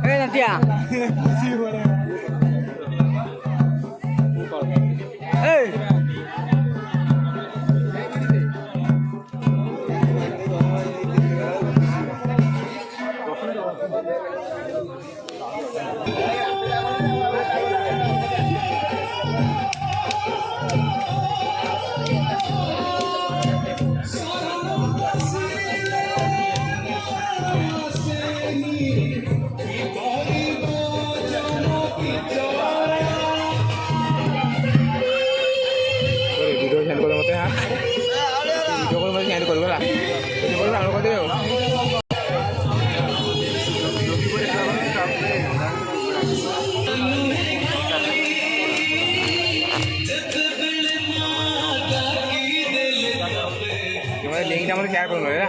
Nantia. Hey. লিঙ্কটা আমাদের share করুন না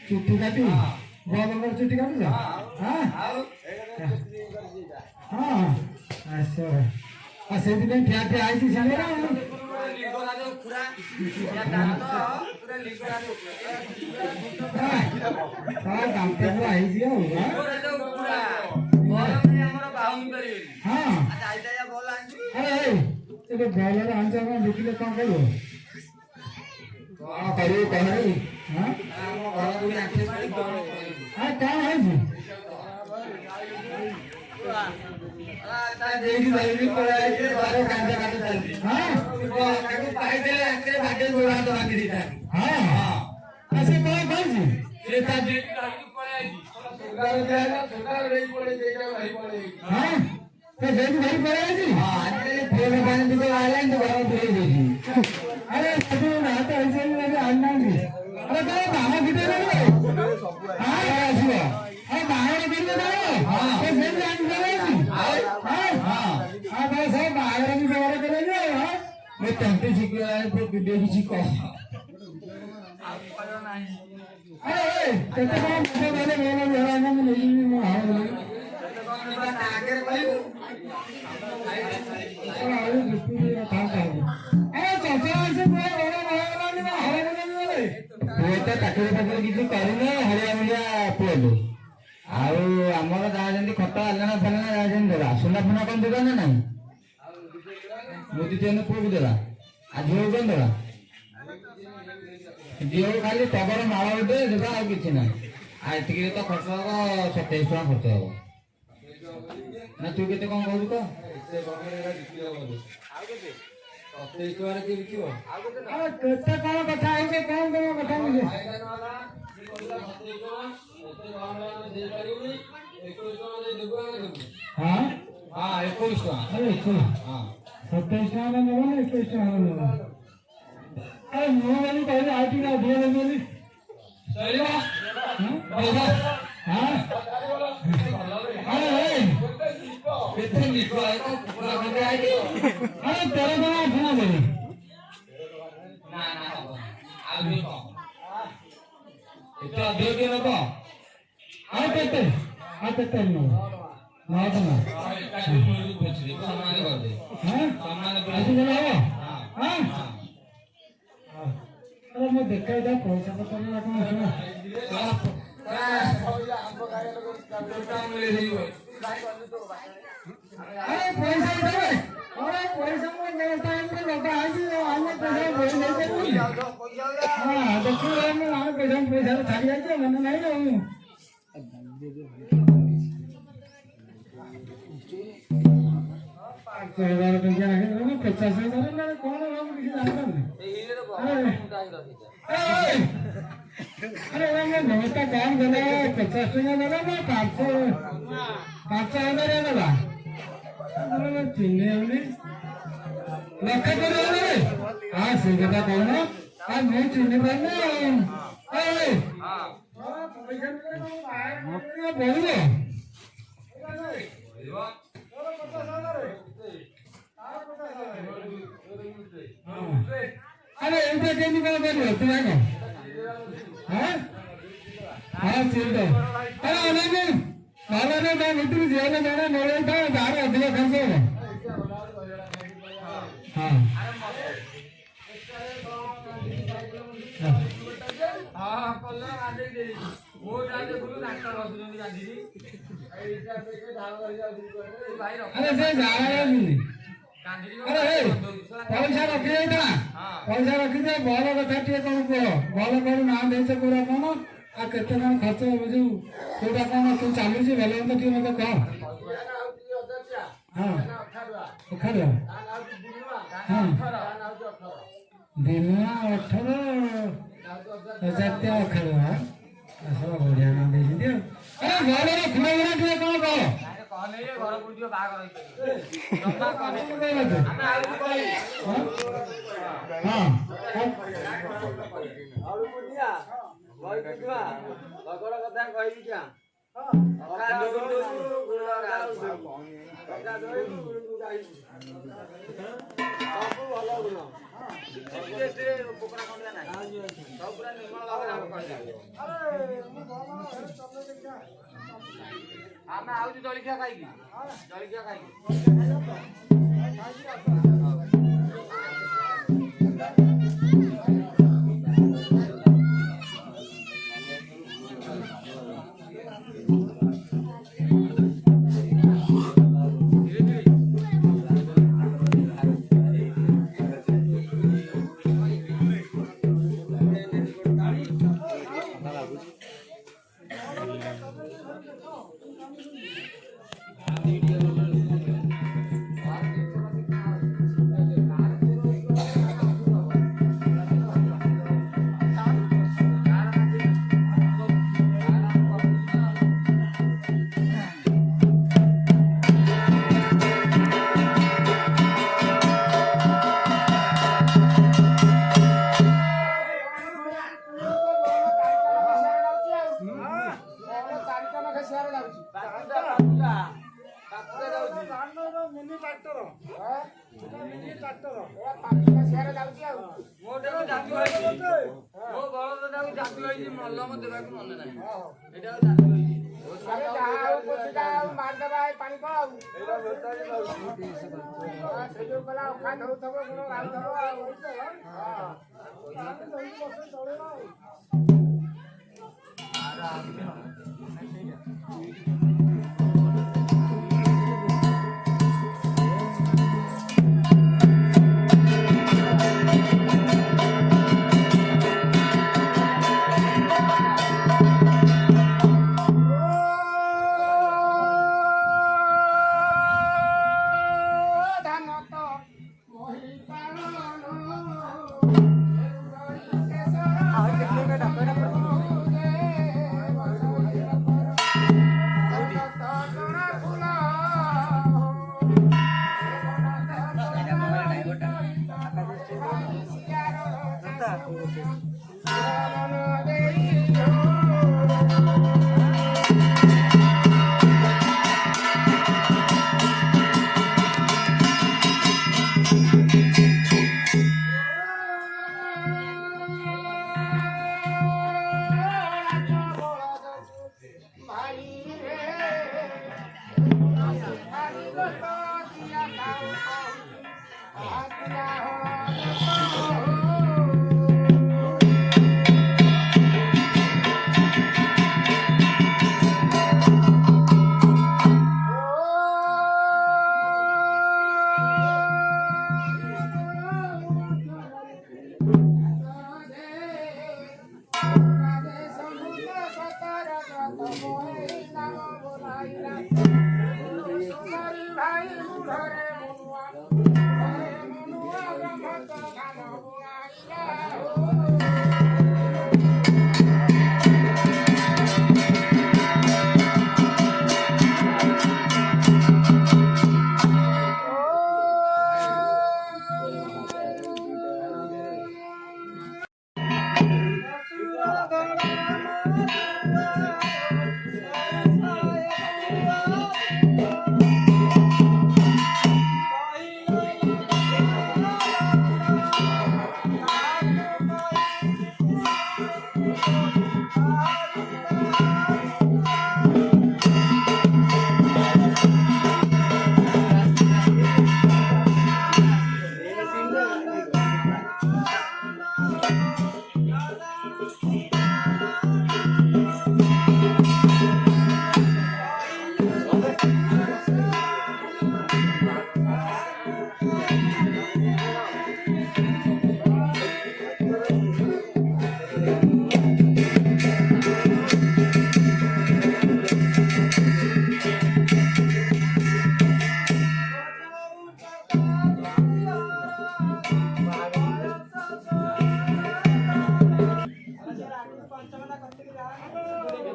चुट्टी काटी बॉल चुट्टी काटी हाँ अच्छा से ठिया आई सागे बॉलर आंचा देखिले कौन कर अरे तंटे शिकला है तो वीडियो की शिको अरे केते कौन मुझे वाले मेरा में नहीं हां अरे बिट्टू ये काम कर अरे चाचा से मेरा नहीं हां वो तो ताकरे पाकरे किसी करिने हरिया मिलिया पोलो ଆଉ ଆମର ଯାହା ଯେମିତି ଖଟ ଆଲଣା ଫାଲଣା ଯାହା ଯେମିତି ଦେଲା ସୁନା ଫୁନା କଣ ଦେଲା ନା ନାହିଁ ମୋଦି ଚେନ ପୁଅକୁ ଦେଲା ଆଉ ଝିଅକୁ କଣ ଦେଲା ଝିଅକୁ ଖାଲି ଟଗର ମାଳ ଗୋଟେ ଦେବା ଆଉ କିଛି ନାହିଁ ଆଉ ଏତିକିରେ ତ ଖର୍ଚ୍ଚ ହବ 27 ଟଙ୍କା ଖର୍ଚ୍ଚ ହବ ନା ତୁ କେତେ କଣ କହୁଛୁ କହ 27 ଟଙ୍କାରେ କିଏ ବିକିବ କେତେ କଣ କଥା ହେଇছে କଣ କଣ କଥା ବୁଝେ हाँ हाँ 21 टका अरे 27 टका में लेबो ना 21 टका में लेबो अरे मुंह वाली पहले आईटी का दिया लेबो सही बा हां अरे कितने लिखो है तो पूरा बंदे आईटी अरे तेरे को सुना दे ना ना आज भी कम इतना दे के ना आते नो ना तो ना सामान कर दे हां सामान ऐसे चला हो हां अरे मैं देखा था पैसा पता नहीं कौन सुना अरे पैसा दे अरे पैसा में व्यवस्था है लोग आज आने पैसा बोल नहीं हां देखो मैं आने पैसा छाड़ी जाते मन नहीं रहूं हजार टंकिया रखे ना 50,000 ना कौन हम किसी जानता नहीं अरे मैं व्यवस्था काम देना 50 टंकिया देना ना 500 देना अरे चिन्ने हमने लक्ष्य करे अरे हाँ सीधा कौन आज मैं चिन्ने पर ना अरे हाँ बोलो अरे इनका कैसे कर रहे हो तुम्हारे हाँ हाँ ठीक है अरे नहीं वाला ने मैं मित्र जेल में जाना मेरे था जा रहा दिया खर्च होगा हाँ हाँ कल्ला आदे दे वो जाने बोलो नाश्ता बसुनी गांधी अरे से जा रहा है नहीं अरे पैसा रखी था पैसा रखी थे बल कथा टे कौन कह बल कौन ना देते पूरा कौन आ केते कौन खर्च जो कोटा कौन तू चालू छी भले तो टी मते कह हां अखाड़ा हां दिनुआ 18 जाते अखाड़ा असला बढ़िया ना दे दियो अरे घर रे खुला बना टे कौन कह कहले ये घर पुडियो बाग रही जम्मा कहले ଆମେ ଆଉ କହି हां ଆଉ ପୁडिया କହି दिवा लगड़ कथा कहि दिया हां अखा दो गुण गाउ अखा दो गुण गाइ सब भलो गुण हां से पोकरा खंडिया नाही सब पूरा निर्मल भाव हम कहि अरे ଆମେ ଆଉଛୁ ଜଳିଖିଆ ଖାଇକି ଜଳିଖିଆ ଖାଇକି ମିନି ଟ୍ରାକ୍ଟର ମିନି ଟ୍ରାକ୍ଟର ମୋ ଜାତି ହେଇଛି ମୋ ବଳଦଟାକୁ ଜାତି ହେଇଛି ମଲମ ଦେବାକୁ ମନେ ନାହିଁ ଏଇଟା ଜାତି ହେଇଛି ମାରିଦବା ପାଣି କଣ ଆଉ ସେ ଯୋଉ କଲା ଅଖା ଧରୁଥିବ ଗୁଣ ରାନ୍ଧବ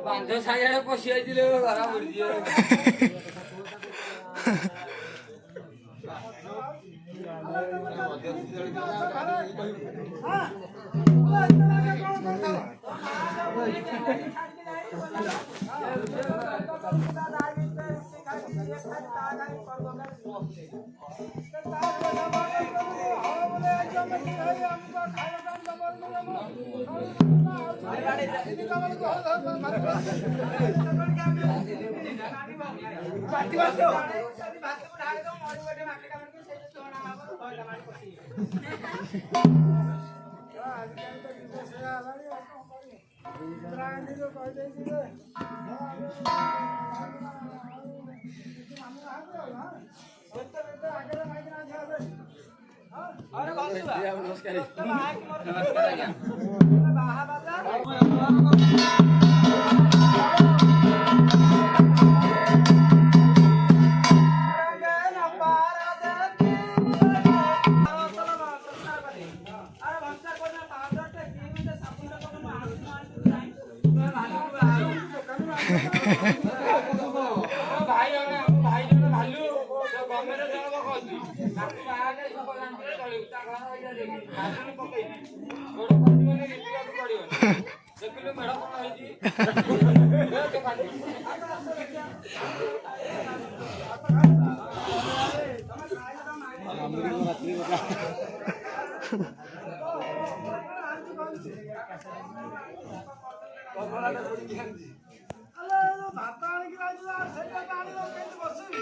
ବାନ୍ଧ ସାଇଆଡେ ପଶି ଯାଇଥିଲେ ଘର ବୁଡିଯିବ ଭାତ ଆଣିକି ରହିଥିଲା ସେଇଟା ତ ଆଣିବ କେମିତି ବସିବି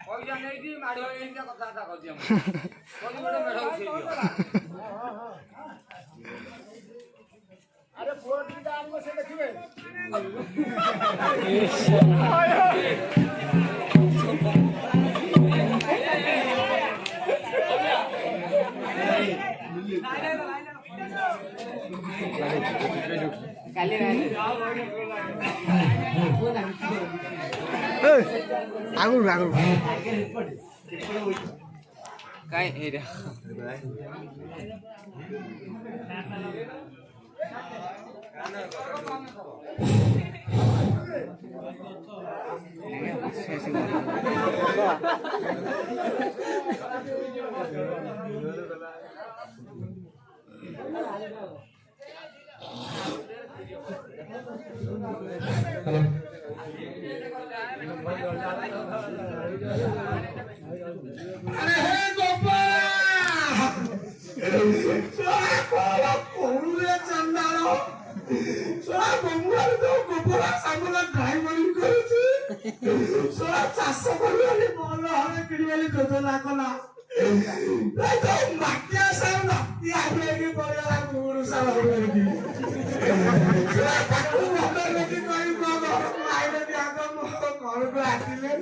ପଇସା ନେଇକି ମାଡ ହେଇକି କଥାବାର୍ତ୍ତା କରୁଛି ଗୋଟେ ମେଢ ଉଠେଇ ଆରେ ପୁଅ ଟିକେ ଆଣିବ ସେ ଦେଖିବେ ଆଗରୁ ଆଗରୁ କାଇଁ ଏଇଟା ଚାଷ କରିବାନି ଭଲ ହଳେ କିଣିବାନି ଯୋଜନା କଲା ମାଟିଆ ସାର ରାତି ଆଗେଇକି ପଳେଇଲା ଗୁରୁ ସାର କରିକି ତାକୁ ଭଲ ଦେଖି କହି ମୋ ଘରକୁ ଆଇଲେନି ଆଗ ମୋ ଘରକୁ ଆସିଲେ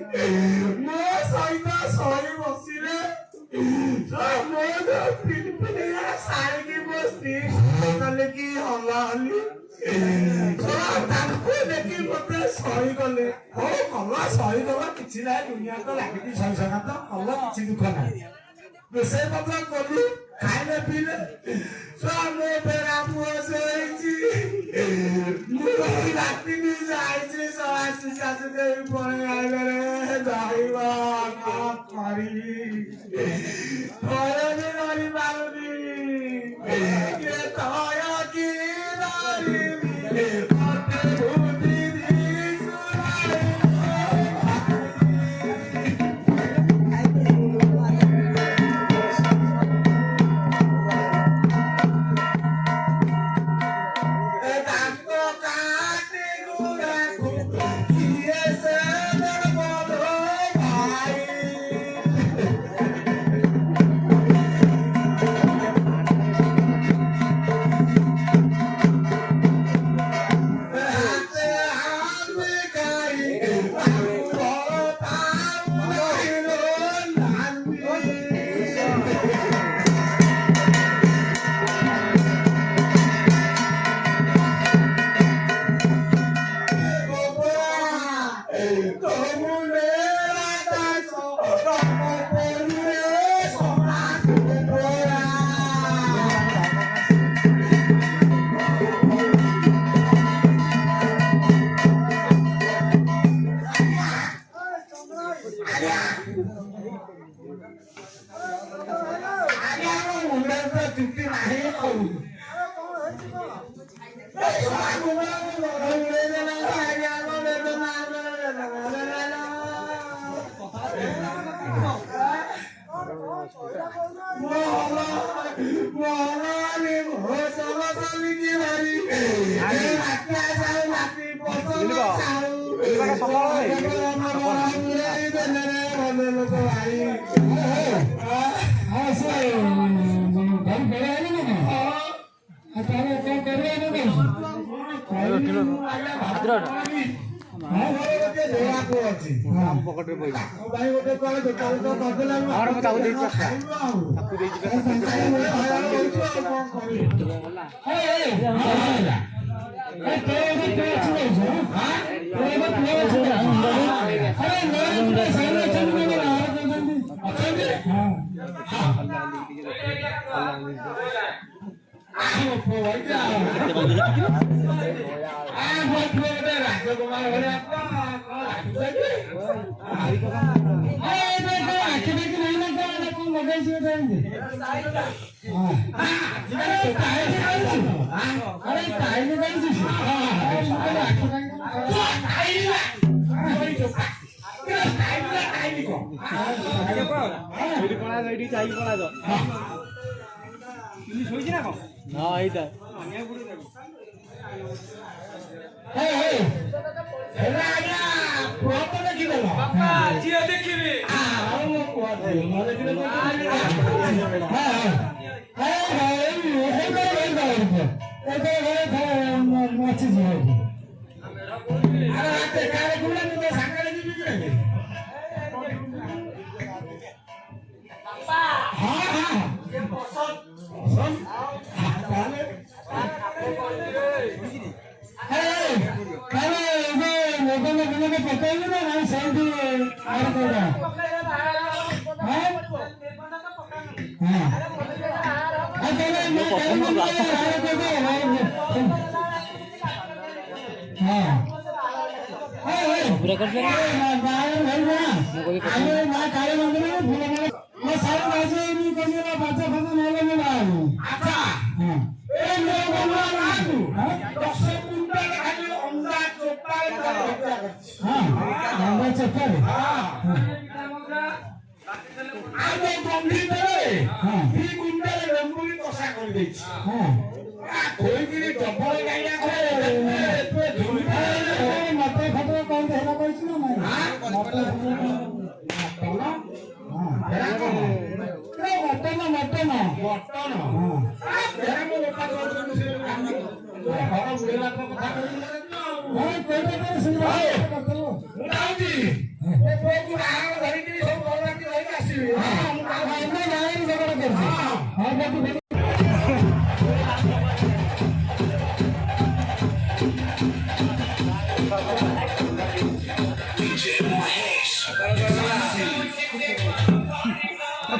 ମୋ ସହିତ ଶୋଇ ବସିଲେ ମୋ ପିଲି ସାରିକି ମୋ ସ୍ତ୍ରୀ କଲେ କି ହଲା ହଲି ତାଙ୍କୁ ଦେଖି ମତେ ସହି ଗଲେ ହଉ କଲ ସହିଦବା କିଛି ନାହିଁ ଦୁନିଆ ତ ଲାଗିଛି ସହି ସକାତ କଲ କିଛି ଦୁଃଖ ନାହିଁ ରୋଷେଇ ପତ୍ର କଲୁ ଖାଇଲେ ପିଇଲେ ମୋ ବେড়া ପୁଅ ଶୋଇଛି ମୁଁ ରାତି ବି ଯାଇଛି ଆସି ଶାଶୁ ଦେଇ ପଳେଇ ଆଇଲେ ଯାଇବା କଣ କରିବି ଭୟ ବି କରିପାରୁନି ଭୟ କି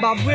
बाबू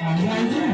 आम्ही आमची